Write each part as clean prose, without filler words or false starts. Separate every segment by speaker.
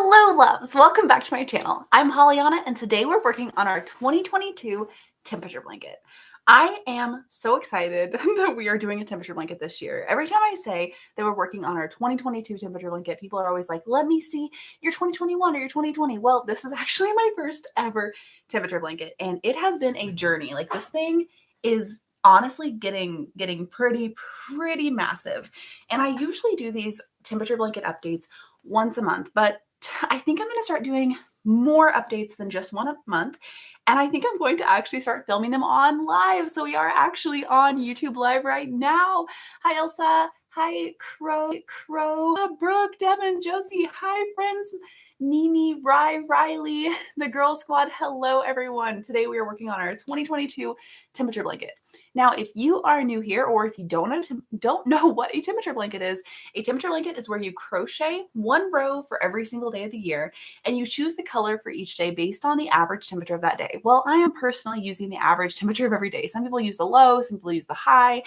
Speaker 1: Hello loves, welcome back to my channel. I'm Hollyana and today we're working on our 2022 temperature blanket. I am so excited that we are doing a temperature blanket this year. Every time I say that we're working on our 2022 temperature blanket, people are always like, let me see your 2021 or your 2020. Well, this is actually my first ever temperature blanket and it has been a journey. Like this thing is honestly getting pretty massive. And I usually do these temperature blanket updates once a month, but I think I'm going to start doing more updates than just one a month. And I think I'm going to actually start filming them on live. So we are actually on YouTube live right now. Hi, Elsa. Hi, Crow, Brooke, Devin, Josie. Hi, friends. Nini, Riley, the Girl Squad. Hello, everyone. Today we are working on our 2022 temperature blanket. Now, if you are new here or if you don't know what a temperature blanket is where you crochet one row for every single day of the year and you choose the color for each day based on the average temperature of that day. Well, I am personally using the average temperature of every day. Some people use the low, some people use the high.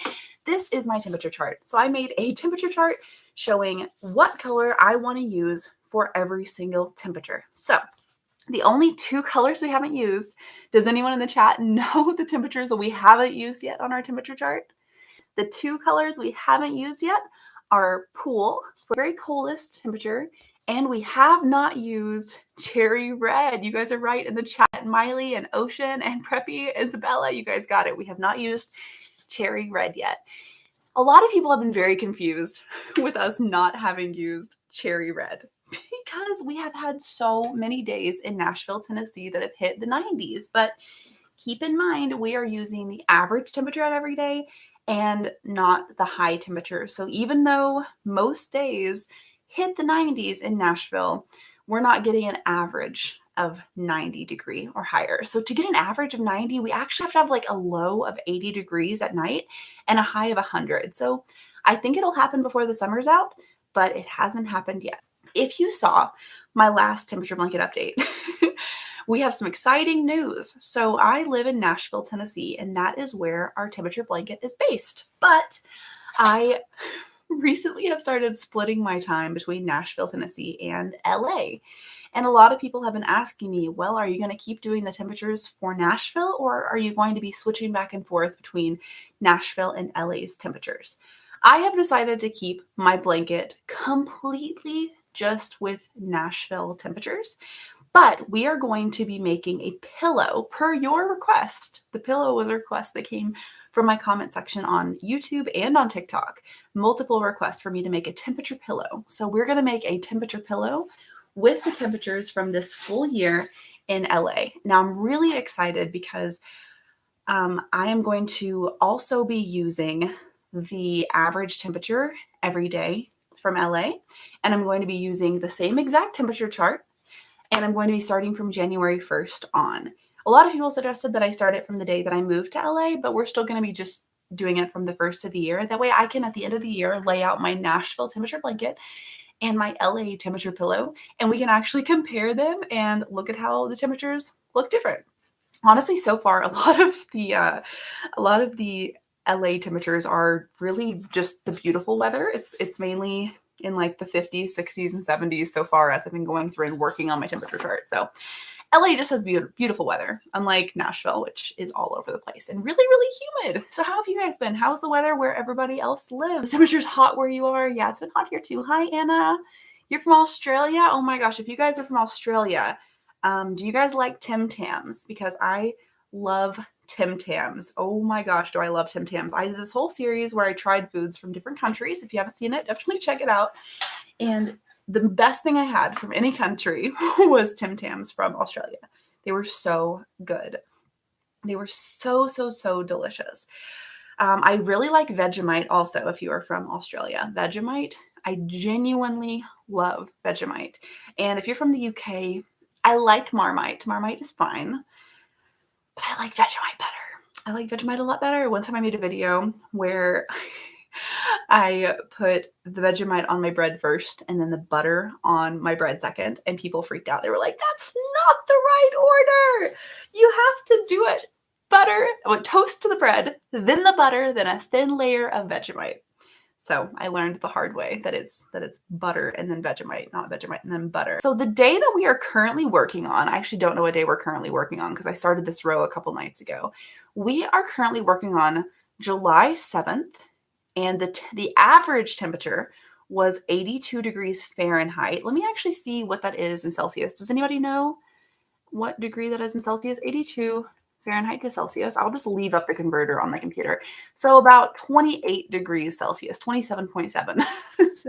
Speaker 1: This is my temperature chart. So I made a temperature chart showing what color I want to use for every single temperature. So the only two colors we haven't used, does anyone in the chat know the temperatures that we haven't used yet on our temperature chart? The two colors we haven't used yet are pool for very coldest temperature, and we have not used cherry red. You guys are right in the chat. Miley and Ocean and Preppy, Isabella, you guys got it. We have not used cherry red yet. A lot of people have been very confused with us not having used cherry red because we have had so many days in Nashville, Tennessee that have hit the 90s. But keep in mind, we are using the average temperature of every day and not the high temperature. So even though most days hit the 90s in Nashville, we're not getting an average of 90 degree or higher. So to get an average of 90, we actually have to have like a low of 80 degrees at night and a high of 100. So I think it'll happen before the summer's out, but it hasn't happened yet. If you saw my last temperature blanket update, we have some exciting news. So I live in Nashville, Tennessee, and that is where our temperature blanket is based. But I recently have started splitting my time between Nashville, Tennessee and LA. And a lot of people have been asking me, well, are you going to keep doing the temperatures for Nashville or are you going to be switching back and forth between Nashville and LA's temperatures? I have decided to keep my blanket completely just with Nashville temperatures, but we are going to be making a pillow per your request. The pillow was a request that came from my comment section on YouTube and on TikTok. Multiple requests for me to make a temperature pillow. So we're going to make a temperature pillow with the temperatures from this full year in LA. Now I'm really excited because I am going to also be using the average temperature every day from LA, and I'm going to be using the same exact temperature chart, and I'm going to be starting from January 1st on. A lot of people suggested that I start it from the day that I moved to LA, but we're still going to be just doing it from the first of the year. That way I can, at the end of the year, lay out my Nashville temperature blanket and my LA temperature pillow, and we can actually compare them and look at how the temperatures look different. Honestly, so far, a lot of the LA temperatures are really just the beautiful weather. It's mainly in like the 50s, 60s, and 70s so far as I've been going through and working on my temperature chart. So LA just has beautiful weather, unlike Nashville, which is all over the place and really humid. So how have you guys been? How's the weather where everybody else lives? The temperature's hot where you are? Yeah, it's been hot here too. Hi, Anna. You're from Australia? Oh my gosh, if you guys are from Australia, do you guys like Tim Tams? Because I love Tim Tams. Oh my gosh, do I love Tim Tams. I did this whole series where I tried foods from different countries. If you haven't seen it, definitely check it out. And the best thing I had from any country was Tim Tams from Australia. They were so good. They were so delicious. I really like Vegemite also, if you are from Australia. Vegemite, I genuinely love Vegemite. And if you're from the UK, I like Marmite. Marmite is fine, but I like Vegemite better. I like Vegemite a lot better. One time I made a video where I put the Vegemite on my bread first and then the butter on my bread second, and people freaked out. They were like, that's not the right order. You have to do it. Butter, toast to the bread, then the butter, then a thin layer of Vegemite. So I learned the hard way that it's butter and then Vegemite, not Vegemite and then butter. So the day that we are currently working on, I actually don't know what day we're currently working on because I started this row a couple nights ago. We are currently working on July 7th, and the average temperature was 82 degrees Fahrenheit. Let me actually see what that is in Celsius. Does anybody know what degree that is in Celsius? 82 Fahrenheit to Celsius. I'll just leave up the converter on my computer. So about 28 degrees Celsius, 27.7,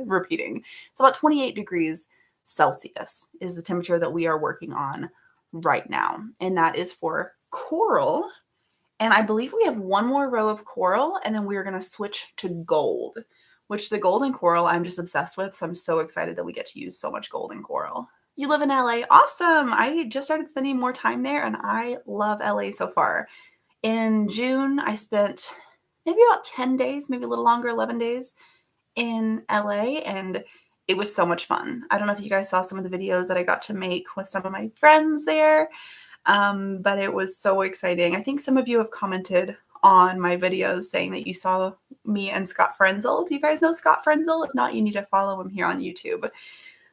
Speaker 1: repeating. So about 28 degrees Celsius is the temperature that we are working on right now. And that is for coral. And I believe we have one more row of coral, and then we're going to switch to gold, which the gold and coral I'm just obsessed with. So I'm so excited that we get to use so much gold and coral. You live in LA? Awesome. I just started spending more time there and I love LA so far. In June, I spent maybe about 10 days, maybe a little longer, 11 days in LA, and it was so much fun. I don't know if you guys saw some of the videos that I got to make with some of my friends there, but it was so exciting. I think some of you have commented on my videos saying that you saw me and Scott Frenzel. Do you guys know Scott Frenzel? If not, you need to follow him here on YouTube.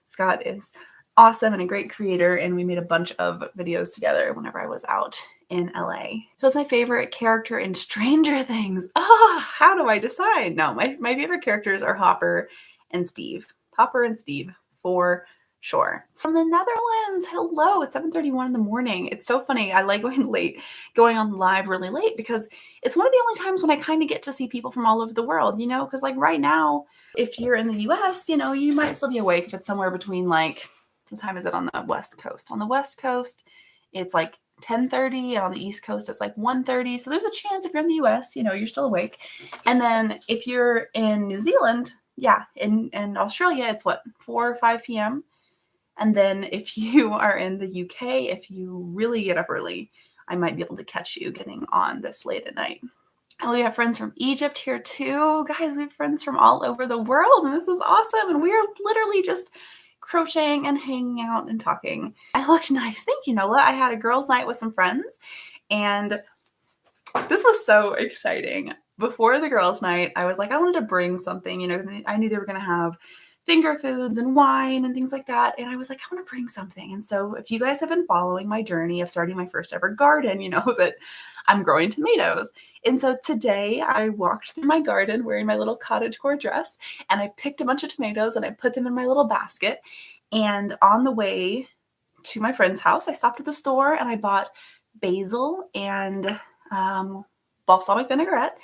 Speaker 1: Scott is awesome and a great creator, and we made a bunch of videos together whenever I was out in LA. He was my favorite character in Stranger Things. How do I decide? No, my favorite characters are Hopper and Steve. Hopper and Steve, for sure. From the Netherlands, hello, it's 7:31 in the morning. It's so funny. I like going on live really late because it's one of the only times when I kind of get to see people from all over the world, you know, because like right now, if you're in the US, you know, you might still be awake if it's somewhere between like, what time is it on the West Coast? On the West Coast, it's like 10:30, and on the East Coast, it's like 1:30. So there's a chance if you're in the US, you know, you're still awake. And then if you're in New Zealand, yeah, in Australia, it's what, 4 or 5 p.m. And then if you are in the UK, if you really get up early, I might be able to catch you getting on this late at night. And we have friends from Egypt here too. Guys, we have friends from all over the world, and this is awesome. And we're literally just crocheting and hanging out and talking. I look nice. Thank you, Nola. I had a girls' night with some friends, and this was so exciting. Before the girls' night, I was like, I wanted to bring something, you know, I knew they were going to have finger foods and wine and things like that. And I was like, I want to bring something. And so if you guys have been following my journey of starting my first ever garden, you know that I'm growing tomatoes. And so today I walked through my garden wearing my little cottagecore dress, and I picked a bunch of tomatoes and I put them in my little basket. And on the way to my friend's house, I stopped at the store and I bought basil and balsamic vinaigrette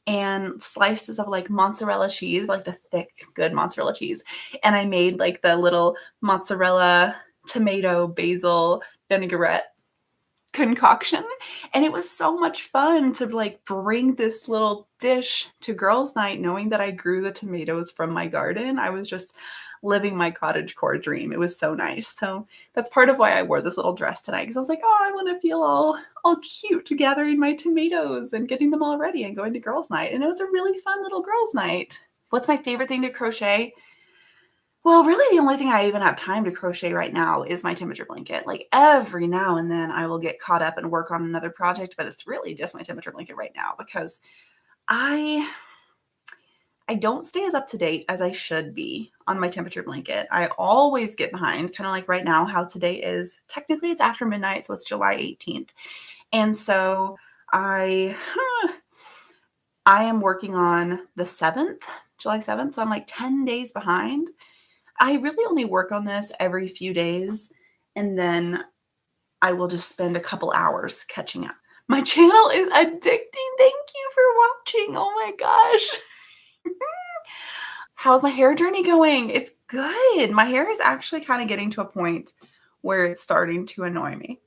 Speaker 1: and slices of like mozzarella cheese, like the thick, good mozzarella cheese. And I made like the little mozzarella, tomato, basil, vinaigrette concoction. And it was so much fun to like bring this little dish to girls' night, knowing that I grew the tomatoes from my garden. I was just living my cottagecore dream. It was so nice. So that's part of why I wore this little dress tonight, because I was like, oh, I want to feel all cute gathering my tomatoes and getting them all ready and going to girls' night. And it was a really fun little girls' night. What's my favorite thing to crochet? Well, really the only thing I even have time to crochet right now is my temperature blanket. Like every now and then I will get caught up and work on another project, but it's really just my temperature blanket right now because I don't stay as up to date as I should be on my temperature blanket. I always get behind, kind of like right now, how today is. Technically it's after midnight, so it's July 18th. And so I am working on the 7th, July 7th. So I'm like 10 days behind. I really only work on this every few days, and then I will just spend a couple hours catching up. My channel is addicting. Thank you for watching. Oh my gosh. How's my hair journey going? It's good. My hair is actually kind of getting to a point where it's starting to annoy me.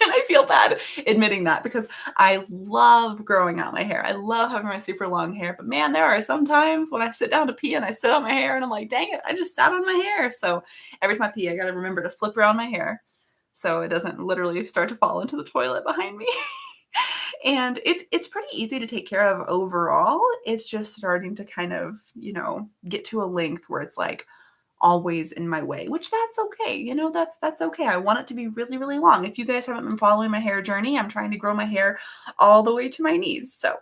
Speaker 1: And I feel bad admitting that because I love growing out my hair. I love having my super long hair. But man, there are some times when I sit down to pee and I sit on my hair and I'm like, dang it, I just sat on my hair. So every time I pee, I got to remember to flip around my hair so it doesn't literally start to fall into the toilet behind me. And it's pretty easy to take care of overall. It's just starting to kind of, you know, get to a length where it's like always in my way, which that's okay. You know, that's okay. I want it to be really, really long. If you guys haven't been following my hair journey, I'm trying to grow my hair all the way to my knees. So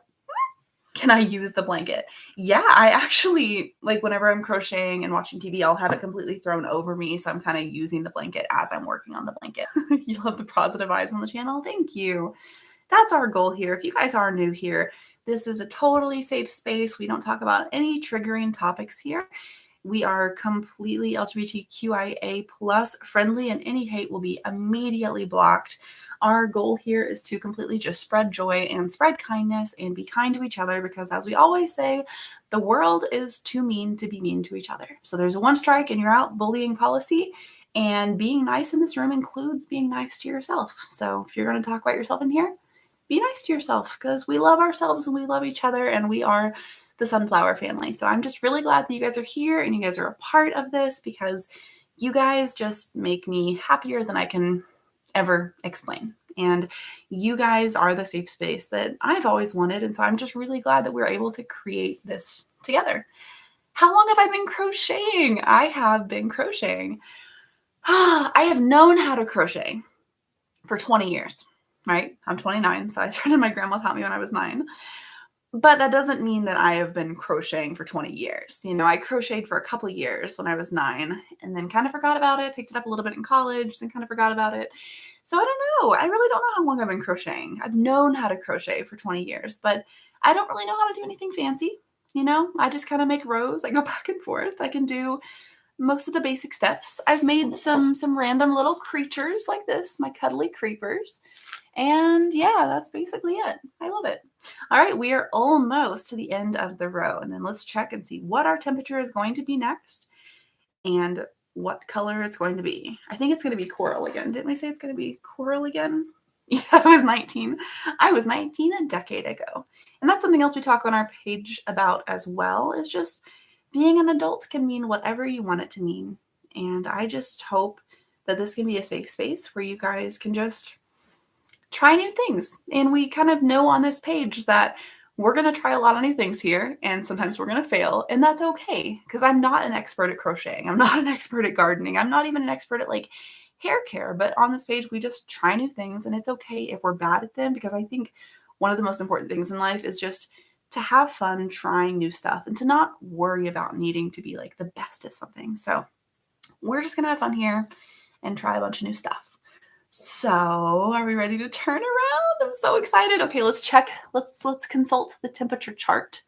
Speaker 1: Can I use the blanket? Yeah, I actually, like whenever I'm crocheting and watching TV, I'll have it completely thrown over me. So I'm kind of using the blanket as I'm working on the blanket. You love the positive vibes on the channel. Thank you. That's our goal here. If you guys are new here, this is a totally safe space. We don't talk about any triggering topics here. We are completely LGBTQIA plus friendly, and any hate will be immediately blocked. Our goal here is to completely just spread joy and spread kindness and be kind to each other, because as we always say, the world is too mean to be mean to each other. So there's a one strike and you're out bullying policy, and being nice in this room includes being nice to yourself. So if you're going to talk about yourself in here, be nice to yourself, because we love ourselves and we love each other, and we are the Sunflower family. So I'm just really glad that you guys are here and you guys are a part of this, because you guys just make me happier than I can ever explain. And you guys are the safe space that I've always wanted. And so I'm just really glad that we're able to create this together. How long have I been crocheting? I have been crocheting. I have known how to crochet for 20 years, right? I'm 29, so I started, my grandma taught me when I was 9. But that doesn't mean that I have been crocheting for 20 years. You know, I crocheted for a couple of years when I was 9 and then kind of forgot about it, picked it up a little bit in college, then kind of forgot about it. So I don't know. I really don't know how long I've been crocheting. I've known how to crochet for 20 years, but I don't really know how to do anything fancy. You know, I just kind of make rows. I go back and forth. I can do most of the basic steps. I've made some random little creatures like this, my cuddly creepers. And yeah, that's basically it. I love it. All right, we are almost to the end of the row. And then let's check and see what our temperature is going to be next and what color it's going to be. I think it's going to be coral again. Didn't we say it's going to be coral again? Yeah, I was 19. I was 19 a decade ago. And that's something else we talk on our page about as well, is just being an adult can mean whatever you want it to mean. And I just hope that this can be a safe space where you guys can just try new things. And we kind of know on this page that we're going to try a lot of new things here, and sometimes we're going to fail, and that's okay, because I'm not an expert at crocheting. I'm not an expert at gardening. I'm not even an expert at like hair care, but on this page, we just try new things, and it's okay if we're bad at them, because I think one of the most important things in life is just to have fun trying new stuff and to not worry about needing to be like the best at something. So we're just going to have fun here and try a bunch of new stuff. So are we ready to turn around? I'm so excited. Okay, let's check. Let's consult the temperature chart.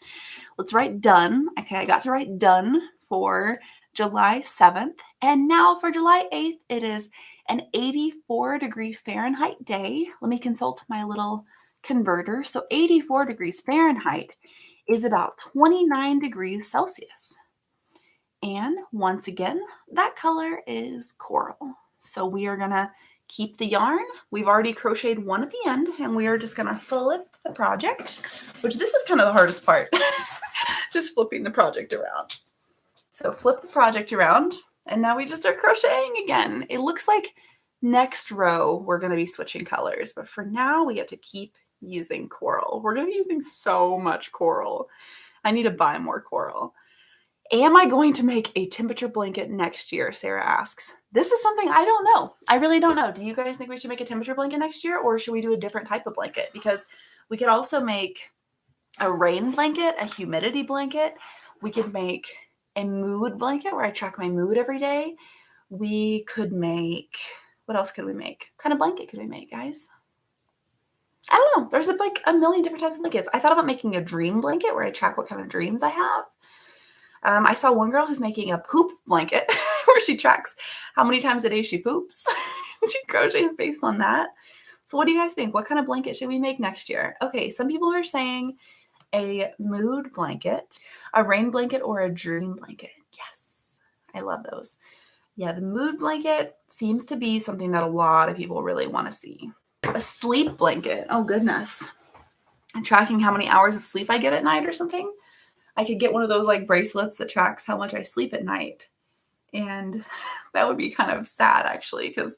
Speaker 1: Let's write done. Okay, I got to write done for July 7th. And now for July 8th, it is an 84-degree Fahrenheit day. Let me consult my little converter. So 84 degrees Fahrenheit is about 29 degrees Celsius. And once again, that color is coral. So we are going to keep the yarn. We've already crocheted one at the end, and we are just going to flip the project, which this is kind of the hardest part, just flipping the project around. So flip the project around, and now we just are crocheting again. It looks like next row we're going to be switching colors, but for now we get to keep using coral. We're going to be using so much coral. I need to buy more coral. Am I going to make a temperature blanket next year? Sarah asks. This is something I don't know. I really don't know. Do you guys think we should make a temperature blanket next year, or should we do a different type of blanket? Because we could also make a rain blanket, a humidity blanket. We could make a mood blanket where I track my mood every day. We could make, what else could we make? What kind of blanket could we make, guys? I don't know. There's like a million different types of blankets. I thought about making a dream blanket where I track what kind of dreams I have. I saw one girl who's making a poop blanket where she tracks how many times a day she poops. She crochets based on that. So what do you guys think? What kind of blanket should we make next year? Okay, some people are saying a mood blanket, a rain blanket, or a dream blanket. Yes, I love those. Yeah, the mood blanket seems to be something that a lot of people really want to see. A sleep blanket. Oh, goodness. I'm tracking how many hours of sleep I get at night or something. I could get one of those like bracelets that tracks how much I sleep at night. And that would be kind of sad, actually, because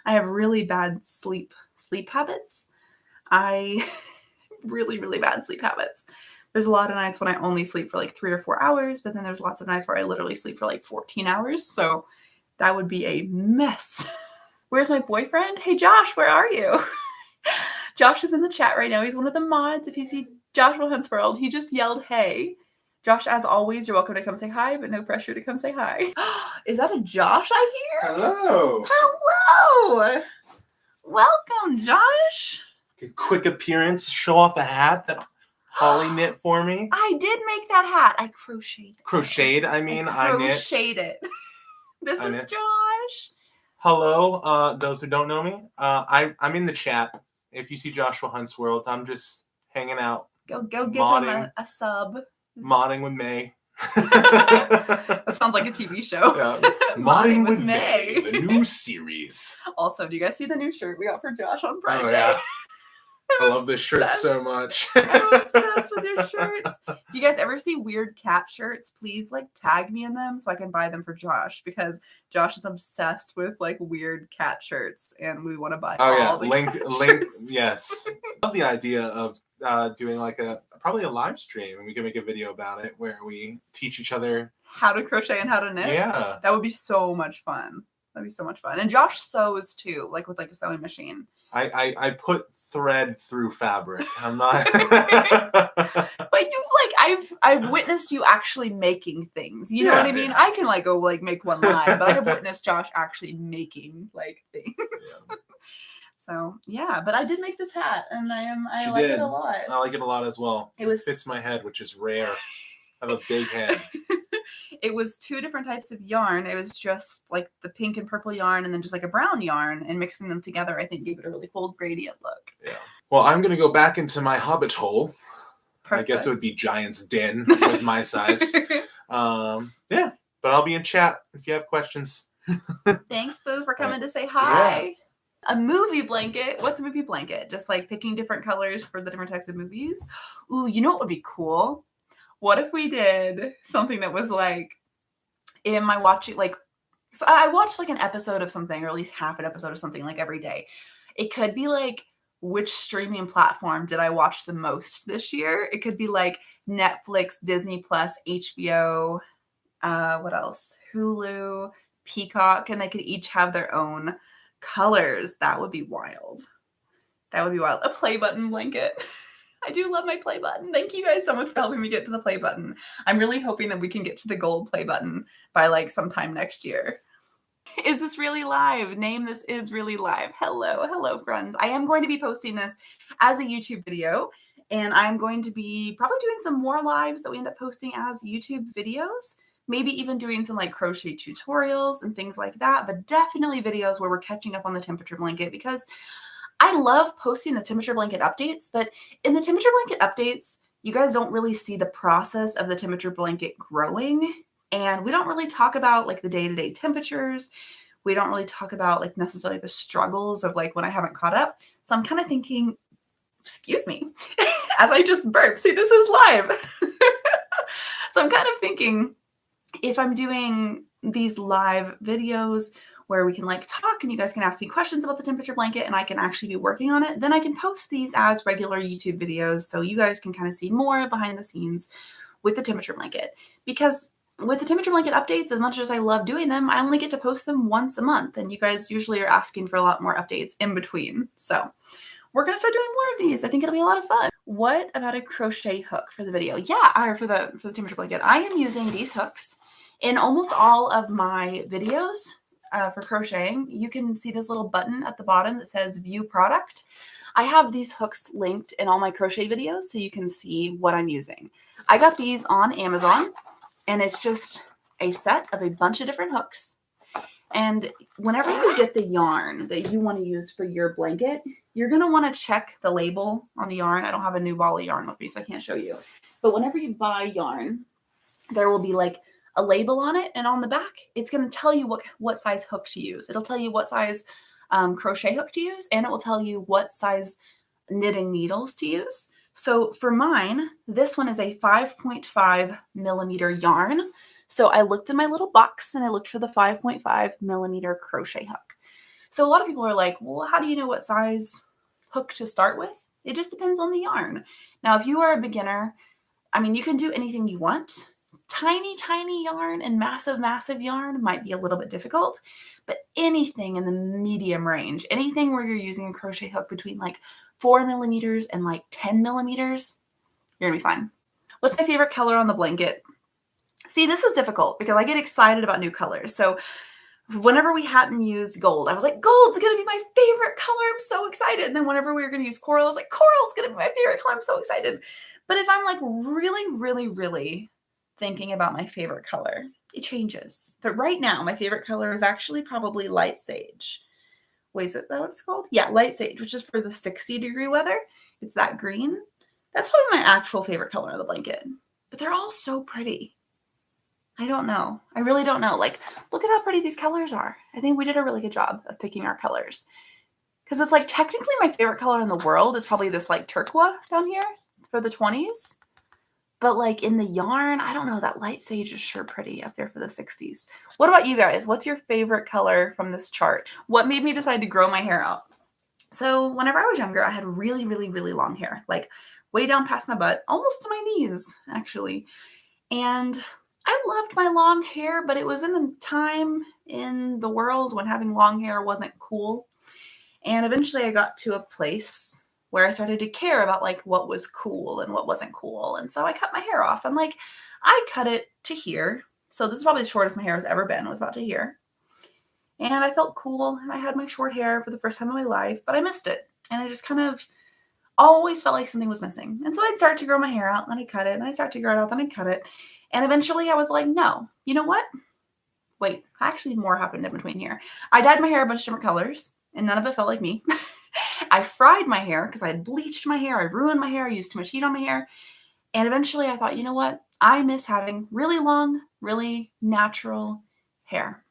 Speaker 1: I have really bad sleep habits. Really bad sleep habits. There's a lot of nights when I only sleep for like 3 or 4 hours, but then there's lots of nights where I literally sleep for like 14 hours. So that would be a mess. Where's my boyfriend? Hey, Josh, where are you? Josh is in the chat right now. He's one of the mods. If you see Joshua Hunt's World. He just yelled, hey. Josh, as always, you're welcome to come say hi, but no pressure to come say hi. Is that a Josh I hear?
Speaker 2: Hello.
Speaker 1: Hello. Welcome, Josh.
Speaker 2: A quick appearance, show off a hat that Holly knit for me.
Speaker 1: I did make that hat. I crocheted it.
Speaker 2: Crocheted, I mean, I knit.
Speaker 1: Crocheted it. This is Josh.
Speaker 2: Hello, those who don't know me. I'm in the chat. If you see Joshua Hunt's World, I'm just hanging out.
Speaker 1: Go give him a sub.
Speaker 2: Modding with May.
Speaker 1: That sounds like a TV show.
Speaker 2: Yeah. Modding with May, the new series.
Speaker 1: Also, do you guys see the new shirt we got for Josh on Friday?
Speaker 2: Oh, yeah. I love this shirt so much.
Speaker 1: I'm obsessed with your shirts. Do you guys ever see weird cat shirts? Please tag me in them so I can buy them for Josh, because Josh is obsessed with weird cat shirts and we want to buy all the
Speaker 2: link
Speaker 1: shirts.
Speaker 2: Yes. I love the idea of doing probably a live stream, and we can make a video about it where we teach each other
Speaker 1: how to crochet and how to knit.
Speaker 2: Yeah.
Speaker 1: That would be so much fun. That'd be so much fun. And Josh sews too, with a sewing machine.
Speaker 2: I put thread through fabric. I'm not.
Speaker 1: But I've witnessed you actually making things. You know what I mean? Yeah. I can go make one line, but I have witnessed Josh actually making things. Yeah. So yeah, but I did make this hat, and I like it a lot.
Speaker 2: I like it a lot as well. It fits my head, which is rare. I have a big head.
Speaker 1: It was 2 different types of yarn. It was just the pink and purple yarn, and then just a brown yarn, and mixing them together, I think, gave it a really cool gradient look. Yeah.
Speaker 2: Well, I'm gonna go back into my hobbit hole.
Speaker 1: Perfect.
Speaker 2: I guess it would be Giant's Den with my size. Yeah, but I'll be in chat if you have questions.
Speaker 1: Thanks, Boo, for coming to say hi. Yeah. A movie blanket. What's a movie blanket? Just picking different colors for the different types of movies. Ooh, you know what would be cool? What if we did something that was in my watching, so I watched an episode of something, or at least half an episode of something every day. It could be which streaming platform did I watch the most this year? It could be Netflix, Disney Plus, HBO, what else? Hulu, Peacock, and they could each have their own colors. That would be wild. That would be wild. A play button blanket. I do love my play button. Thank you guys so much for helping me get to the play button. I'm really hoping that we can get to the gold play button by sometime next year. Is this really live? Name this is really live. Hello friends. I am going to be posting this as a YouTube video, and I'm going to be probably doing some more lives that we end up posting as YouTube videos. Maybe even doing some crochet tutorials and things like that, but definitely videos where we're catching up on the temperature blanket, because I love posting the temperature blanket updates, but in the temperature blanket updates, you guys don't really see the process of the temperature blanket growing. And we don't really talk about the day-to-day temperatures. We don't really talk about necessarily the struggles of when I haven't caught up. So I'm kind of thinking, excuse me, as I just burped. See, this is live. So I'm kind of thinking, if I'm doing these live videos where we can talk and you guys can ask me questions about the temperature blanket and I can actually be working on it, then I can post these as regular YouTube videos so you guys can kind of see more behind the scenes with the temperature blanket. Because with the temperature blanket updates, as much as I love doing them, I only get to post them once a month, and you guys usually are asking for a lot more updates in between. So we're going to start doing more of these. I think it'll be a lot of fun. What about a crochet hook for the video? Yeah, or for the temperature blanket. I am using these hooks in almost all of my videos. For crocheting, you can see this little button at the bottom that says view product. I have these hooks linked in all my crochet videos so you can see what I'm using. I got these on Amazon, and it's just a set of a bunch of different hooks. And whenever you get the yarn that you want to use for your blanket, you're going to want to check the label on the yarn. I don't have a new ball of yarn with me, so I can't show you. But whenever you buy yarn, there will be a label on it, and on the back, it's going to tell you what size hook to use. It'll tell you what size crochet hook to use, and it will tell you what size knitting needles to use. So for mine, this one is a 5.5 millimeter yarn. So I looked in my little box and I looked for the 5.5 millimeter crochet hook. So a lot of people are like, well, how do you know what size hook to start with? It just depends on the yarn. Now, if you are a beginner, you can do anything you want. Tiny, tiny yarn and massive, massive yarn might be a little bit difficult, but anything in the medium range, anything where you're using a crochet hook between 4 millimeters and 10 millimeters, You're gonna be fine. What's my favorite color on the blanket? See, this is difficult because I get excited about new colors. So whenever we hadn't used gold, I was like, gold's gonna be my favorite color. I'm so excited. And then whenever we were gonna use coral, I was like, coral's gonna be my favorite color. I'm so excited. But if I'm like really thinking about my favorite color, it changes. But right now, my favorite color is actually probably light sage. Wait, is that what it's called? Yeah, light sage, which is for the 60-degree weather. It's that green. That's probably my actual favorite color of the blanket. But they're all so pretty. I don't know. I really don't know. Like, look at how pretty these colors are. I think we did a really good job of picking our colors. Because it's like technically my favorite color in the world is probably this like turquoise down here for the 20s. But like in the yarn, I don't know, that light sage is sure pretty up there for the 60s. What about you guys? What's your favorite color from this chart? What made me decide to grow my hair out? So whenever I was younger, I had really long hair, like way down past my butt, almost to my knees, actually. And I loved my long hair, but it was in a time in the world when having long hair wasn't cool. And eventually I got to a place where I started to care about like what was cool and what wasn't cool. And so I cut my hair off and like I cut it to here. So this is probably the shortest my hair has ever been, was about to here. And I felt cool and I had my short hair for the first time in my life, but I missed it. And I just kind of always felt like something was missing. And so I'd start to grow my hair out, and then I'd cut it, and then I'd start to grow it out, then I'd cut it. And eventually I was like, no, you know what? Wait, actually more happened in between here. I dyed my hair a bunch of different colors, and none of it felt like me. I fried my hair because I had bleached my hair. I ruined my hair. I used too much heat on my hair. And eventually I thought, you know what? I miss having really long, really natural hair.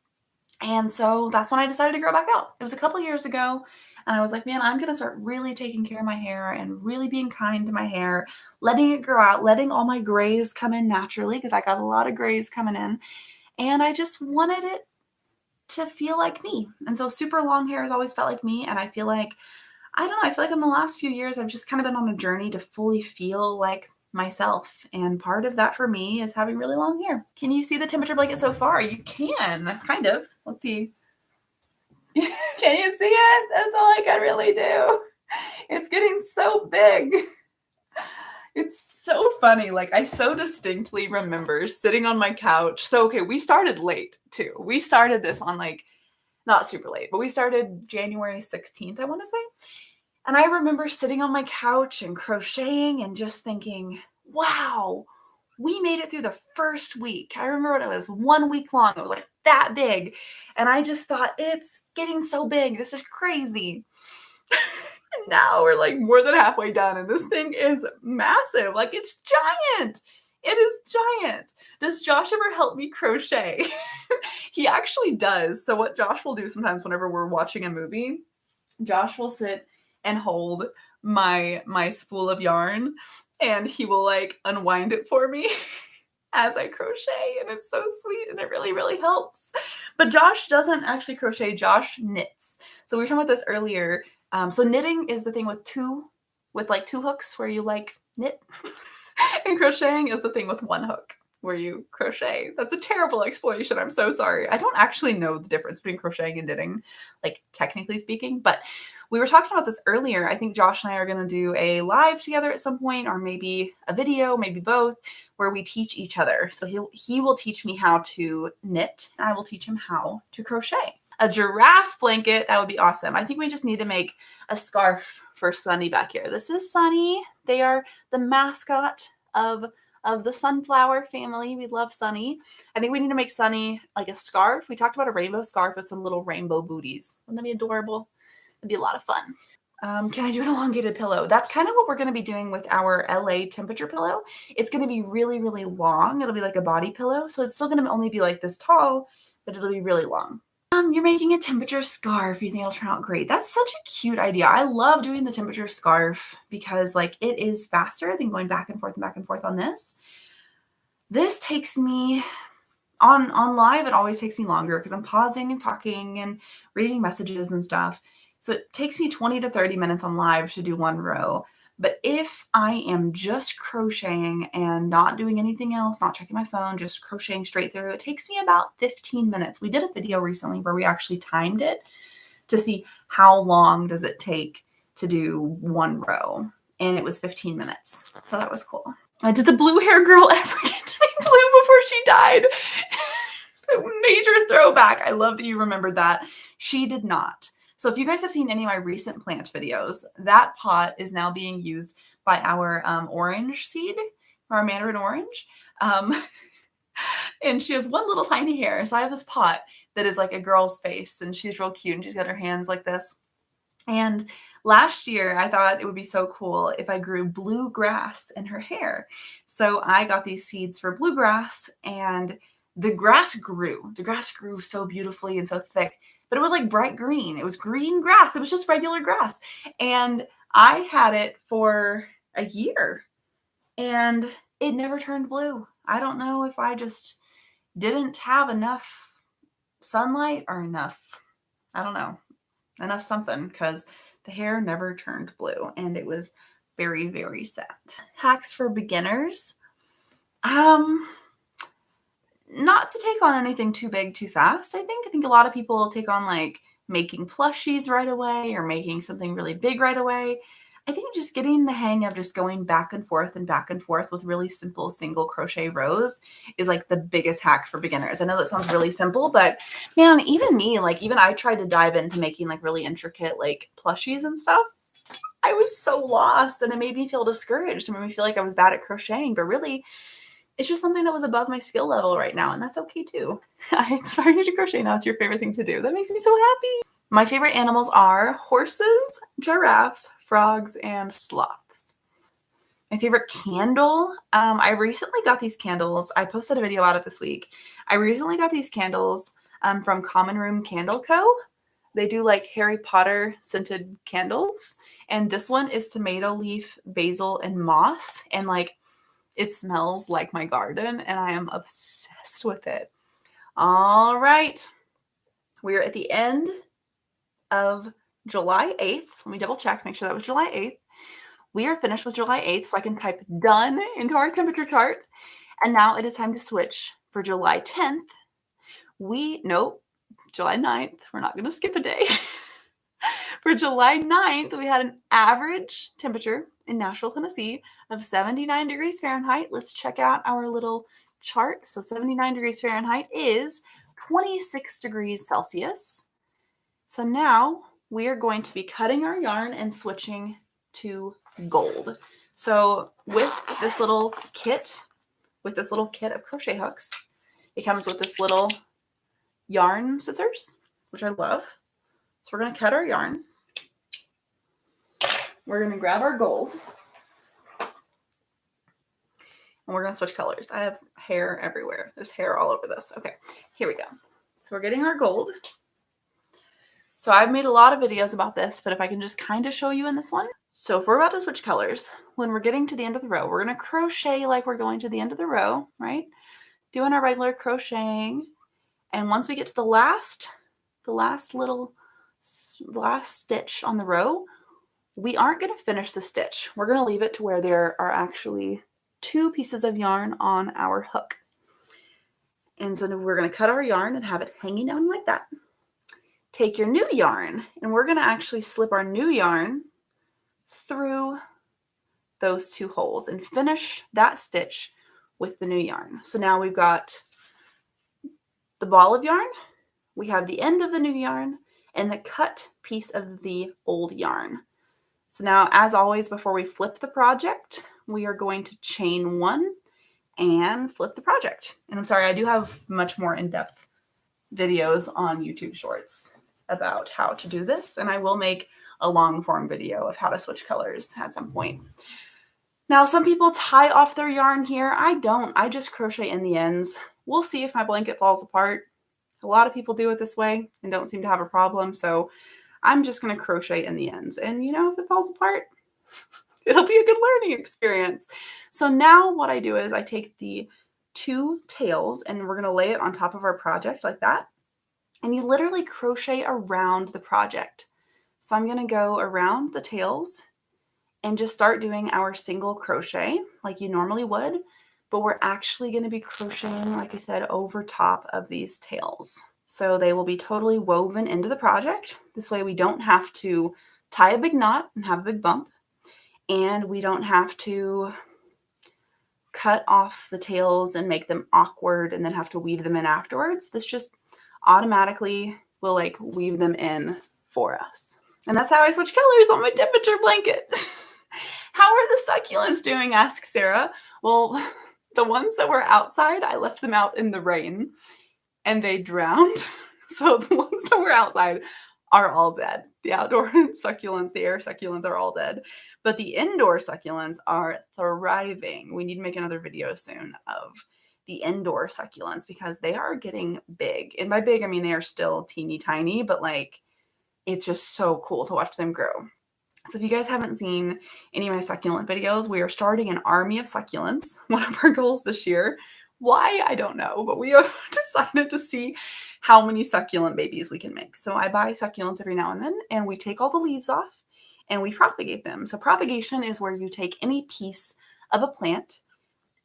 Speaker 1: And so that's when I decided to grow back out. It was a couple years ago. And I was like, man, I'm going to start really taking care of my hair and really being kind to my hair, letting it grow out, letting all my grays come in naturally because I got a lot of grays coming in. And I just wanted it to feel like me. And so super long hair has always felt like me. And I feel like, I don't know, I feel like in the last few years, I've just kind of been on a journey to fully feel like myself. And part of that for me is having really long hair. Can you see the temperature blanket so far? You can, kind of. Let's see. Can you see it? That's all I can really do. It's getting so big. It's so funny. Like, I so distinctly remember sitting on my couch. So, okay, we started late too. We started this on like, not super late, but we started January 16th, I want to say. And I remember sitting on my couch and crocheting and just thinking, wow, we made it through the first week. I remember when it was 1 week long. It was like that big. And I just thought, it's getting so big. This is crazy. And now we're like more than halfway done. And this thing is massive. Like, it's giant. It is giant. Does Josh ever help me crochet? He actually does. So what Josh will do sometimes whenever we're watching a movie, Josh will sit and hold my spool of yarn, and he will like unwind it for me as I crochet, and it's so sweet, and it really helps. But Josh doesn't actually crochet. Josh knits. So we were talking about this earlier. So knitting is the thing with two hooks where you like knit, and crocheting is the thing with one hook where you crochet. That's a terrible explanation. I'm so sorry. I don't actually know the difference between crocheting and knitting, like technically speaking, but we were talking about this earlier. I think Josh and I are going to do a live together at some point, or maybe a video, maybe both, where we teach each other. So he will teach me how to knit, and I will teach him how to crochet. A giraffe blanket, that would be awesome. I think we just need to make a scarf for Sunny back here. This is Sunny. They are the mascot of the sunflower family. We love Sunny. I think we need to make Sunny like a scarf. We talked about a rainbow scarf with some little rainbow booties. Wouldn't that be adorable? It'd be a lot of fun. Can I do an elongated pillow? That's kind of what we're going to be doing with our LA temperature pillow. It's going to be really long. It'll be like a body pillow. So it's still going to only be like this tall, but it'll be really long. You're making a temperature scarf. You think it'll turn out great. That's such a cute idea. I love doing the temperature scarf because like it is faster than going back and forth on this. This takes me on live. It always takes me longer because I'm pausing and talking and reading messages and stuff. So it takes me 20 to 30 minutes on live to do one row. But if I am just crocheting and not doing anything else, not checking my phone, just crocheting straight through, it takes me about 15 minutes. We did a video recently where we actually timed it to see how long does it take to do one row. And it was 15 minutes. So that was cool. Did the blue hair girl ever get to be blue before she died? Major throwback. I love that you remembered that. She did not. So if you guys have seen any of my recent plant videos, that pot is now being used by our orange seed, our mandarin orange. And she has one little tiny hair. So I have this pot that is like a girl's face, and she's real cute, and she's got her hands like this. And last year, I thought it would be so cool if I grew bluegrass in her hair. So I got these seeds for bluegrass, and the grass grew. The grass grew so beautifully and so thick, but it was like bright green. It was green grass. It was just regular grass. And I had it for a year, and it never turned blue. I don't know if I just didn't have enough sunlight or enough, I don't know, enough something, because the hair never turned blue, and it was very, very sad. Hacks for beginners. Not to take on anything too big too fast. I think a lot of people take on like making plushies right away or making something really big right away. I think just getting the hang of just going back and forth with really simple single crochet rows is like the biggest hack for beginners. I know that sounds really simple, but man, even me, like even I tried to dive into making like really intricate like plushies and stuff. I was so lost, and it made me feel discouraged. It made me feel like I was bad at crocheting, but really it's just something that was above my skill level right now, and that's okay too. I inspired you to crochet. Now it's your favorite thing to do. That makes me so happy. My favorite animals are horses, giraffes, frogs, and sloths. My favorite candle. I recently got these candles. I posted a video about it this week. I recently got these candles from Common Room Candle Co. They do like Harry Potter scented candles. And this one is tomato leaf, basil, and moss. And like it smells like my garden, and I am obsessed with it. All right. We're at the end of July 8th. Let me double check, make sure that was July 8th. We are finished with July 8th, so I can type done into our temperature chart. And now it is time to switch for July 10th. July 9th. We're not going to skip a day. For July 9th, we had an average temperature in Nashville, Tennessee of 79 degrees Fahrenheit. Let's check out our little chart. So 79 degrees Fahrenheit is 26 degrees Celsius. So now we are going to be cutting our yarn and switching to gold. So with this little kit of crochet hooks, it comes with this little yarn scissors, which I love. So we're going to cut our yarn. We're going to grab our gold. And we're going to switch colors. I have hair everywhere. There's hair all over this. Okay, here we go. So we're getting our gold. So I've made a lot of videos about this, but if I can just kind of show you in this one. So if we're about to switch colors, when we're getting to the end of the row, we're going to crochet like we're going to the end of the row, right? Doing our regular crocheting. And once we get to the last stitch on the row, we aren't going to finish the stitch. We're going to leave it to where there are actually 2 pieces of yarn on our hook. And so we're going to cut our yarn and have it hanging down like that. Take your new yarn, and we're going to actually slip our new yarn through those 2 holes and finish that stitch with the new yarn. So now we've got the ball of yarn, we have the end of the new yarn, and the cut piece of the old yarn. So now, as always, before we flip the project, we are going to chain 1 and flip the project. And I'm sorry, I do have much more in-depth videos on YouTube Shorts about how to do this, and I will make a long form video of how to switch colors at some point. Now, some people tie off their yarn here. I don't. I just crochet in the ends. We'll see if my blanket falls apart. A lot of people do it this way and don't seem to have a problem, so I'm just going to crochet in the ends. And, you know, if it falls apart, it'll be a good learning experience. So now what I do is I take the 2 tails, and we're going to lay it on top of our project like that. And you literally crochet around the project. So I'm going to go around the tails and just start doing our single crochet like you normally would, but we're actually going to be crocheting, like I said, over top of these tails. So they will be totally woven into the project. This way we don't have to tie a big knot and have a big bump, and we don't have to cut off the tails and make them awkward and then have to weave them in afterwards. This just automatically will like weave them in for us. And that's how I switch colors on my temperature blanket. How are the succulents doing? Asks Sarah. Well, the ones that were outside, I left them out in the rain and they drowned. So the ones that were outside are all dead. The outdoor succulents, the air succulents are all dead. But the indoor succulents are thriving. We need to make another video soon of the indoor succulents because they are getting big. And by big, I mean they are still teeny tiny, but like it's just so cool to watch them grow. So if you guys haven't seen any of my succulent videos, we are starting an army of succulents. One of our goals this year. Why? I don't know, but we have decided to see how many succulent babies we can make. So I buy succulents every now and then, and we take all the leaves off and we propagate them. So propagation is where you take any piece of a plant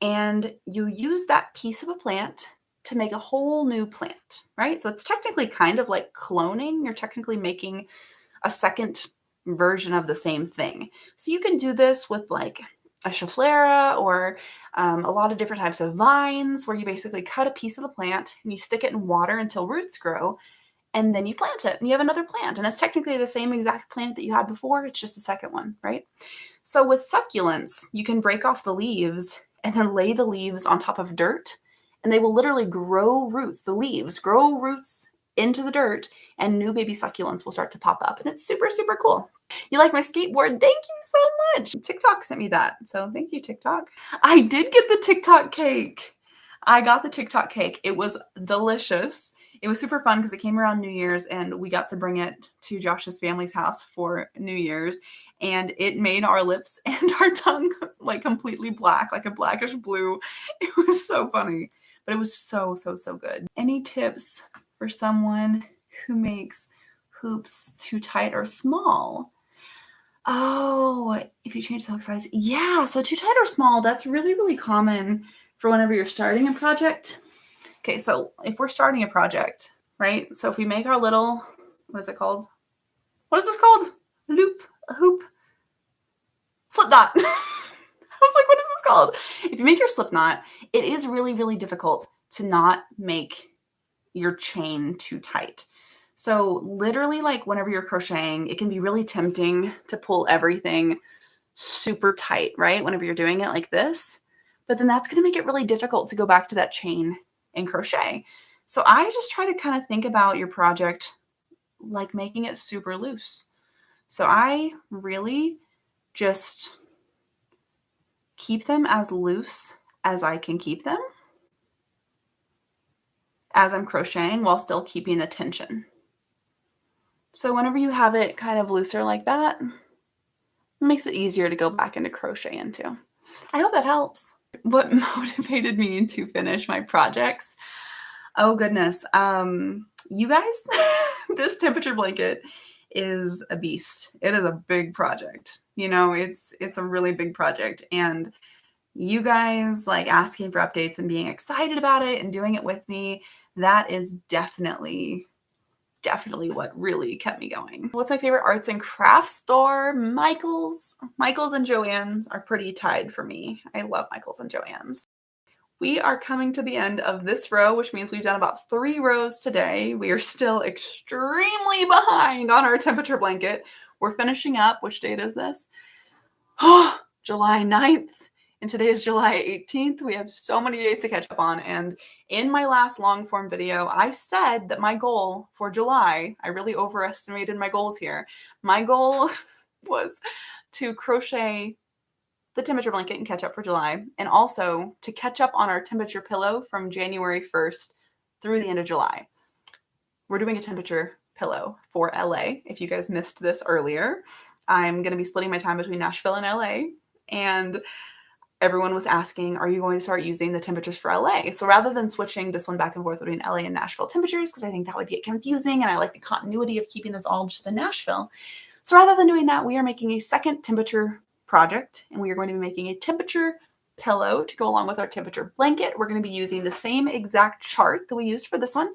Speaker 1: and you use that piece of a plant to make a whole new plant, right? So it's technically kind of like cloning. You're technically making a second version of the same thing. So you can do this with like a schefflera or a lot of different types of vines where you basically cut a piece of the plant and you stick it in water until roots grow and then you plant it and you have another plant and it's technically the same exact plant that you had before. It's just a second one, right? So with succulents, you can break off the leaves and then lay the leaves on top of dirt and they will literally grow roots. The leaves grow roots into the dirt and new baby succulents will start to pop up. And it's super, super cool. You like my skateboard? Thank you so much. TikTok sent me that. So thank you, TikTok. I did get the TikTok cake. I got the TikTok cake. It was delicious. It was super fun because it came around New Year's and we got to bring it to Josh's family's house for New Year's. And it made our lips and our tongue like completely black, like a blackish blue. It was so funny, but it was so, so, so good. Any tips for someone who makes hoops too tight or small? Oh, if you change the hook size. Yeah, so too tight or small, that's really, really common for whenever you're starting a project. Okay, so if we're starting a project, right? So if we make our little, what is it called? What is this called? Loop, a hoop, slip knot. I was like, what is this called? If you make your slip knot, it is really, really difficult to not make your chain too tight. So literally like whenever you're crocheting, it can be really tempting to pull everything super tight, right? Whenever you're doing it like this, but then that's going to make it really difficult to go back to that chain and crochet. So I just try to kind of think about your project like making it super loose. So I really just keep them as loose as I can keep them as I'm crocheting while still keeping the tension. So whenever you have it kind of looser like that, it makes it easier to go back into crochet into. I hope that helps. What motivated me to finish my projects? Oh goodness. You guys, this temperature blanket is a beast. It is a big project. You know, it's a really big project. And you guys like asking for updates and being excited about it and doing it with me, that is definitely what really kept me going. What's my favorite arts and crafts store? Michael's. Michael's and Joann's are pretty tied for me. I love Michael's and Joann's. We are coming to the end of this row, which means we've done about 3 rows today. We are still extremely behind on our temperature blanket. We're finishing up. Which date is this? Oh, July 9th. And today is July 18th. We have so many days to catch up on. And in my last long form video, I said that my goal for July, I really overestimated my goals here. My goal was to crochet the temperature blanket and catch up for July, and also to catch up on our temperature pillow from January 1st through the end of July. We're doing a temperature pillow for LA. If you guys missed this earlier, I'm going to be splitting my time between Nashville and LA, and everyone was asking, are you going to start using the temperatures for LA? So rather than switching this one back and forth between LA and Nashville temperatures, because I think that would get confusing and I like the continuity of keeping this all just in Nashville. So rather than doing that, we are making a second temperature project, and we are going to be making a temperature pillow to go along with our temperature blanket. We're going to be using the same exact chart that we used for this one.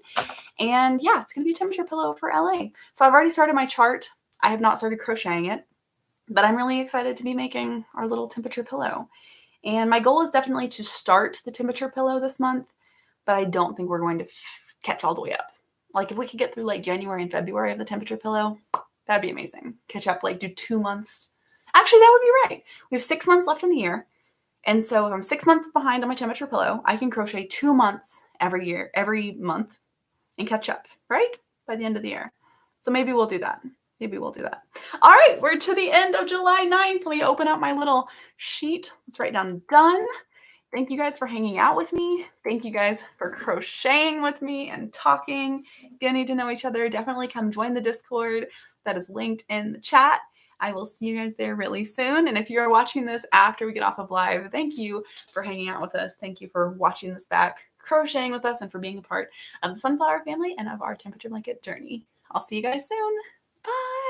Speaker 1: And yeah, it's going to be a temperature pillow for LA. So I've already started my chart. I have not started crocheting it, but I'm really excited to be making our little temperature pillow. And my goal is definitely to start the temperature pillow this month, but I don't think we're going to catch all the way up. Like if we could get through like January and February of the temperature pillow, that'd be amazing. Catch up, like do 2 months. Actually, that would be right. We have 6 months left in the year. And so if I'm 6 months behind on my temperature pillow, I can crochet 2 months every month and catch up, right? By the end of the year. So maybe we'll do that. Maybe we'll do that. All right, we're to the end of July 9th. Let me open up my little sheet. Let's write down done. Thank you guys for hanging out with me. Thank you guys for crocheting with me and talking. If you need to know each other, definitely come join the Discord that is linked in the chat. I will see you guys there really soon. And if you're watching this after we get off of live, thank you for hanging out with us. Thank you for watching this back, crocheting with us, and for being a part of the Sunflower family and of our temperature blanket journey. I'll see you guys soon. Bye.